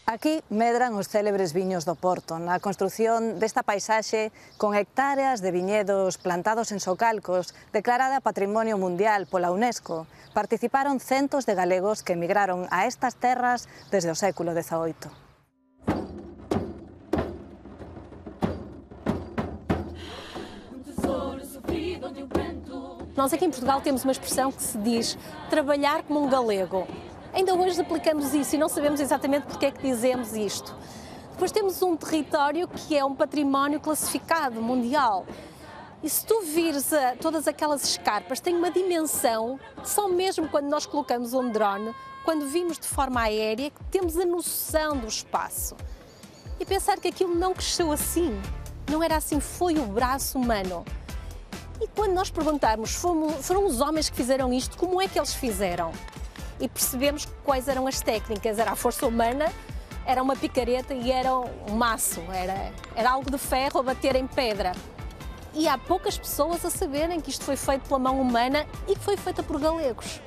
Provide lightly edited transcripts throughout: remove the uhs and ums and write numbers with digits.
Aquí medran os célebres viños do Porto, na construción desta paisaxe con hectáreas de viñedos plantados en socalcos, declarada Patrimonio Mundial pola UNESCO. Participaron centos de galegos que emigraron a estas terras desde o século XVIII. Nós aqui em Portugal temos uma expressão que se diz trabalhar como um galego. Ainda hoje aplicamos isso e não sabemos exatamente porque é que dizemos isto. Depois temos um território que é um património classificado mundial. E se tu vires todas aquelas escarpas, tem uma dimensão que só mesmo quando nós colocamos um drone, quando vimos de forma aérea, que temos a noção do espaço. E pensar que aquilo não cresceu assim, não era assim, foi o braço humano. E quando nós perguntarmos, foram os homens que fizeram isto, como é que eles fizeram? E percebemos quais eram as técnicas, era a força humana, era uma picareta e era um maço, era algo de ferro a bater em pedra. E há poucas pessoas a saberem que isto foi feito pela mão humana e que foi feita por galegos.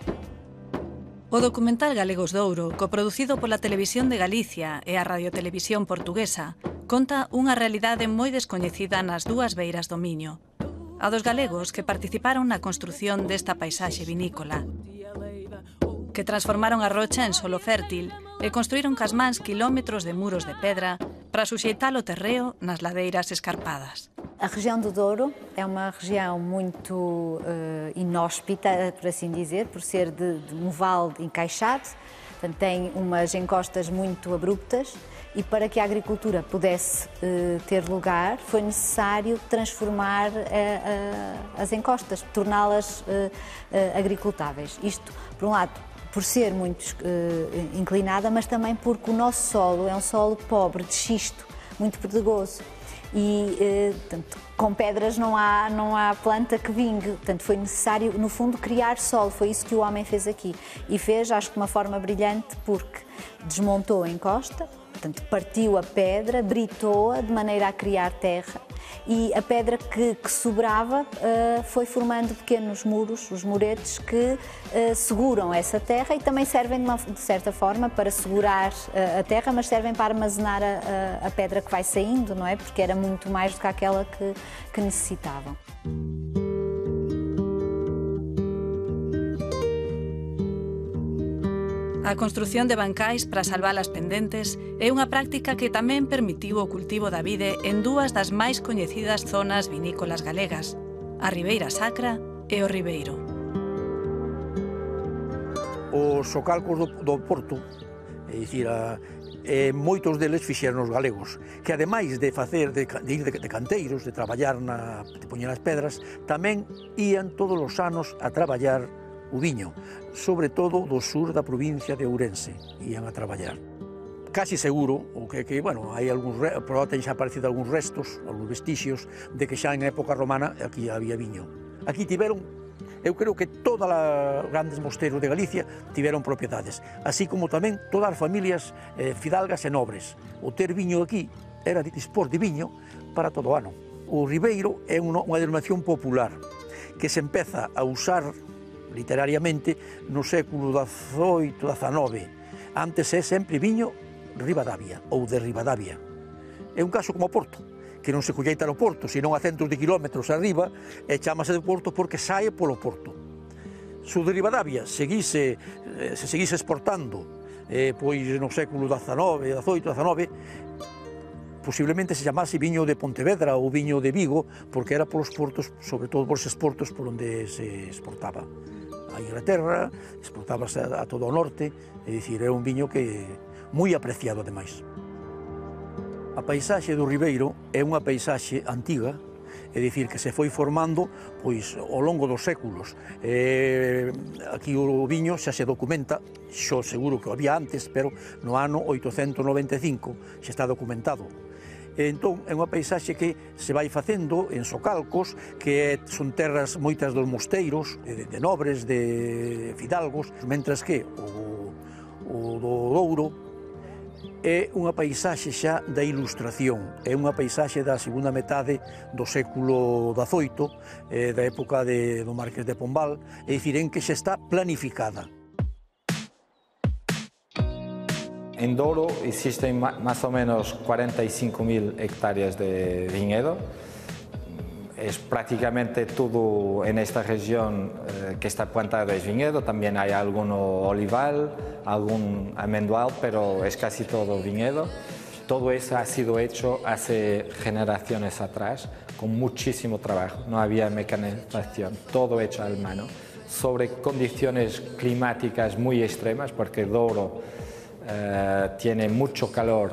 O documental Galegos de Ouro, coproducido pola Televisión de Galicia e a Radiotelevisión Portuguesa, conta unha realidade moi descoñecida nas dúas beiras do Miño. A dos galegos que participaron na construción desta paisaxe vinícola, que transformaron a rocha en solo fértil e construíron cas mans quilómetros de muros de pedra para suxeitar o terreo nas ladeiras escarpadas. A região do Douro é uma região muito inóspita, por assim dizer, por ser de um vale encaixado, portanto, tem umas encostas muito abruptas e para que a agricultura pudesse ter lugar foi necessário transformar as encostas, torná-las agricultáveis. Isto, por um lado, por ser muito inclinada, mas também porque o nosso solo é um solo pobre, de xisto, muito pedregoso. E, portanto, com pedras não há planta que vingue. Portanto, foi necessário, no fundo, criar solo. Foi isso que o homem fez aqui. E fez, acho que de uma forma brilhante, porque desmontou a encosta, portanto, partiu a pedra, britou-a de maneira a criar terra e a pedra que sobrava foi formando pequenos muros, os muretes, que seguram essa terra e também servem de certa forma para segurar a terra, mas servem para armazenar a pedra que vai saindo, não é? Porque era muito mais do que aquela que necessitavam. A construción de bancais para salvar as pendentes é unha práctica que tamén permitiu o cultivo da vide en dúas das máis coñecidas zonas vinícolas galegas, a Ribeira Sacra e o Ribeiro. Os socalcos do Porto, é dicir, moitos deles fixeron os galegos, que ademais de ir de canteiros, de traballar, de poñer as pedras, tamén ían todos os anos a traballar o viño, sobre todo do sur da provincia de Ourense, ían a traballar. Casi seguro, bueno, hai probablemente xa aparecido algúns restos, algúns vestixios, de que xa en época romana aquí había viño. Aquí tiveron, eu creo que todas os grandes mosteiros de Galicia tiveron propiedades, así como tamén todas as familias fidalgas e nobres. O ter viño aquí era dispor de viño para todo o ano. O Ribeiro é unha denominación popular que se empeza a usar literariamente no século XVIII, XIX. Antes é sempre viño Ribadavia ou de Ribadavia. É un caso como o Porto, que non se colleita no Porto, senón a centos de kilómetros arriba, e chamase de Porto porque sae polo Porto. Se o de Ribadavia se seguise exportando pois no século XIX, XVIII, XIX, posiblemente se chamase viño de Pontevedra ou viño de Vigo, porque era polos portos, sobre todo por eses portos por onde se exportaba a Inglaterra, exportábase a todo o norte, é dicir, é un viño que moi apreciado ademais. A paisaxe do Ribeiro é unha paisaxe antiga, é dicir, que se foi formando pois ao longo dos séculos. Aquí o viño xa se documenta, xo seguro que o había antes, pero no ano 895 xa está documentado. Entón, é unha paisaxe que se vai facendo en socalcos, que son terras moitas dos mosteiros, de nobres, de fidalgos, mentras que o do Douro é unha paisaxe xa da Ilustración, é unha paisaxe da segunda metade do século XVIII, da época do Marqués de Pombal, é dicir, en que xa está planificada. En Douro existen más o menos 45.000 hectáreas de viñedo. Es prácticamente todo en esta región que está plantado es viñedo. También hay algún olival, algún amendual, pero es casi todo viñedo. Todo eso ha sido hecho hace generaciones atrás, con muchísimo trabajo. No había mecanización, todo hecho a mano, sobre condiciones climáticas muy extremas, porque Douro tiene mucho calor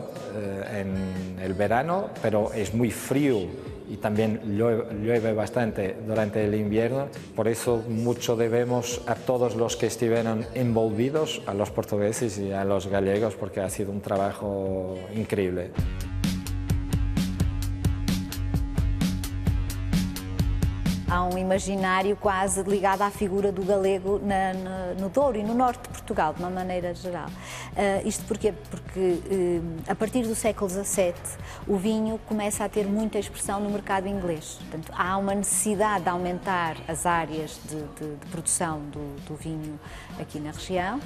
en el verano, pero es muy frío y también llueve bastante durante el invierno. Por eso mucho debemos a todos los que estuvieron envolvidos, a los portugueses y a los gallegos, porque ha sido un trabajo increíble. Há um imaginário quase ligado à figura do galego no Douro e no norte de Portugal, de uma maneira geral. Isto porquê? Porque a partir do século XVII o vinho começa a ter muita expressão no mercado inglês. Portanto, há uma necessidade de aumentar as áreas de produção do vinho aqui na região.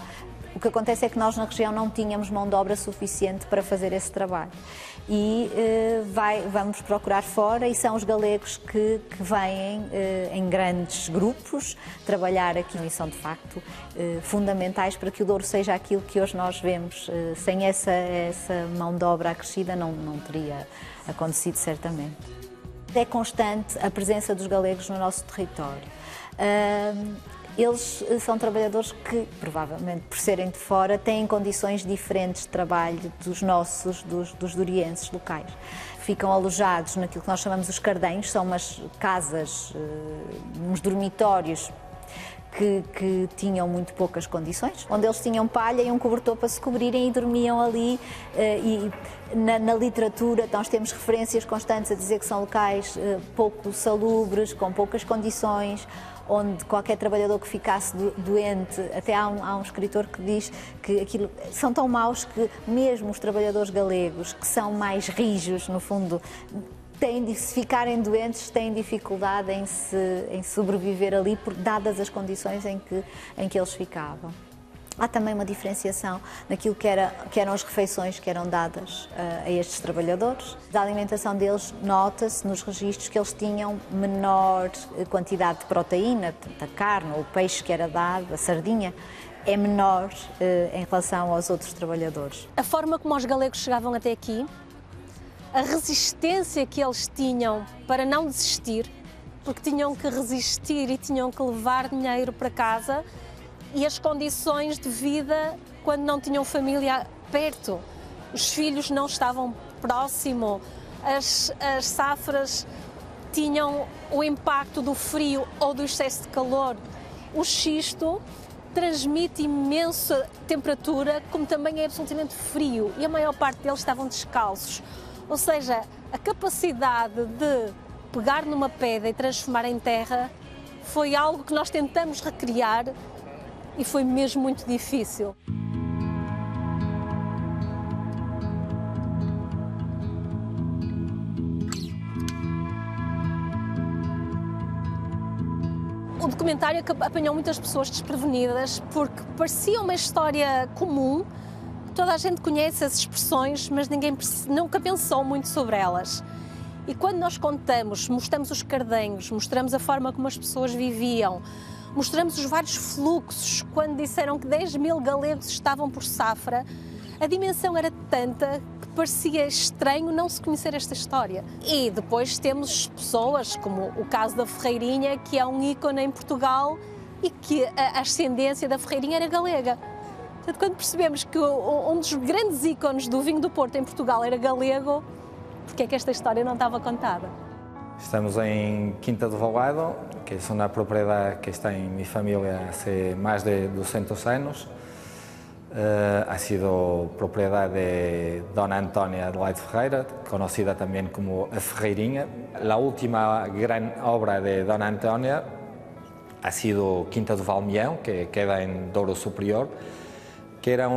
O que acontece é que nós na região não tínhamos mão de obra suficiente para fazer esse trabalho. E vamos procurar fora, e são os galegos que vêm em grandes grupos trabalhar aqui, e são de facto fundamentais para que o Douro seja aquilo que hoje nós vemos. Sem essa mão de obra acrescida não teria acontecido certamente. É constante a presença dos galegos no nosso território. Eles são trabalhadores que, provavelmente por serem de fora, têm condições diferentes de trabalho dos dorienses locais. Ficam alojados naquilo que nós chamamos os cardenhos, são umas casas, uns dormitórios que tinham muito poucas condições, onde eles tinham palha e um cobertor para se cobrirem e dormiam ali. E na literatura nós temos referências constantes a dizer que são locais pouco salubres, com poucas condições, onde qualquer trabalhador que ficasse doente, até há um escritor que diz que aquilo são tão maus que mesmo os trabalhadores galegos, que são mais rijos, no fundo, se ficarem doentes, têm dificuldade em sobreviver ali, dadas as condições em que eles ficavam. Há também uma diferenciação naquilo que eram as refeições que eram dadas a estes trabalhadores. Da alimentação deles, nota-se nos registros que eles tinham menor quantidade de proteína, a carne ou o peixe que era dado, a sardinha, é menor em relação aos outros trabalhadores. A forma como os galegos chegavam até aqui, a resistência que eles tinham para não desistir, porque tinham que resistir e tinham que levar dinheiro para casa, e as condições de vida quando não tinham família perto. Os filhos não estavam próximo, as safras tinham o impacto do frio ou do excesso de calor. O xisto transmite imensa temperatura, como também é absolutamente frio, e a maior parte deles estavam descalços. Ou seja, a capacidade de pegar numa pedra e transformar em terra foi algo que nós tentamos recriar e foi mesmo muito difícil. O documentário apanhou muitas pessoas desprevenidas porque parecia uma história comum. Toda a gente conhece as expressões, mas ninguém nunca pensou muito sobre elas. E quando nós mostramos os cardenhos, mostramos a forma como as pessoas viviam, mostramos os vários fluxos, quando disseram que 10.000 galegos estavam por safra, a dimensão era tanta que parecia estranho não se conhecer esta história. E depois temos pessoas, como o caso da Ferreirinha, que é um ícone em Portugal e que a ascendência da Ferreirinha era galega. Portanto, quando percebemos que um dos grandes ícones do vinho do Porto em Portugal era galego, porque é que esta história não estava contada? Estamos en Quinta do Valado, que es una propiedad que está en mi familia hace más de 200 años. Ha sido propiedad de Dona Antónia Adelaide Ferreira, conocida también como a Ferreirinha. La última gran obra de Dona Antónia ha sido Quinta do Valmião, que queda en Douro Superior, que era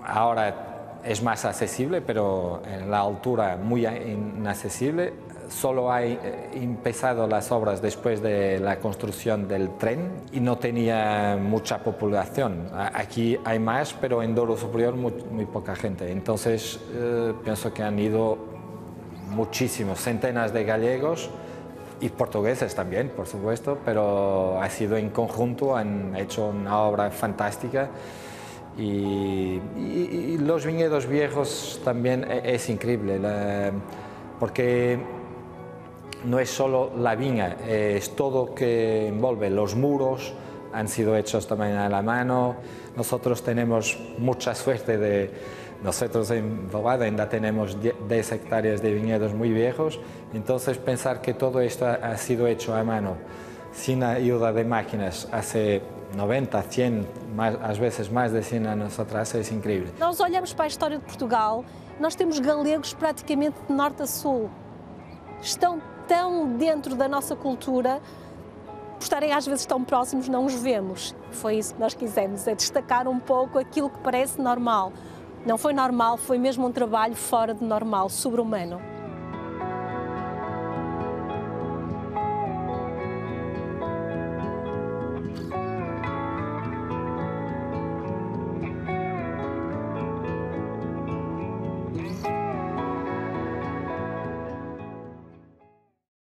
ahora es más accesible, pero en la altura muy inaccesible. Solo hay empezado las obras después de la construcción del tren y no tenía mucha población. Aquí hay más, pero en Douro Superior muy poca gente. Entonces pienso que han ido muchísimos, centenas de gallegos y portugueses también, por supuesto, pero ha sido en conjunto, han hecho una obra fantástica. Y los viñedos viejos también es increíble, porque no es solo la viña, es todo que envuelve. Los muros han sido hechos también a la mano. Nosotros tenemos mucha suerte nosotros en Bobadilla tenemos 10 hectáreas de viñedos muy viejos, entonces pensar que todo esto ha sido hecho a mano, sin ayuda de máquinas, hace 90, 100, às vezes mais de 100 anos atrás, é incrível. Nós olhamos para a história de Portugal, nós temos galegos praticamente de norte a sul. Estão tão dentro da nossa cultura, por estarem às vezes tão próximos, não os vemos. Foi isso que nós quisemos, é destacar um pouco aquilo que parece normal. Não foi normal, foi mesmo um trabalho fora de normal, sobre-humano.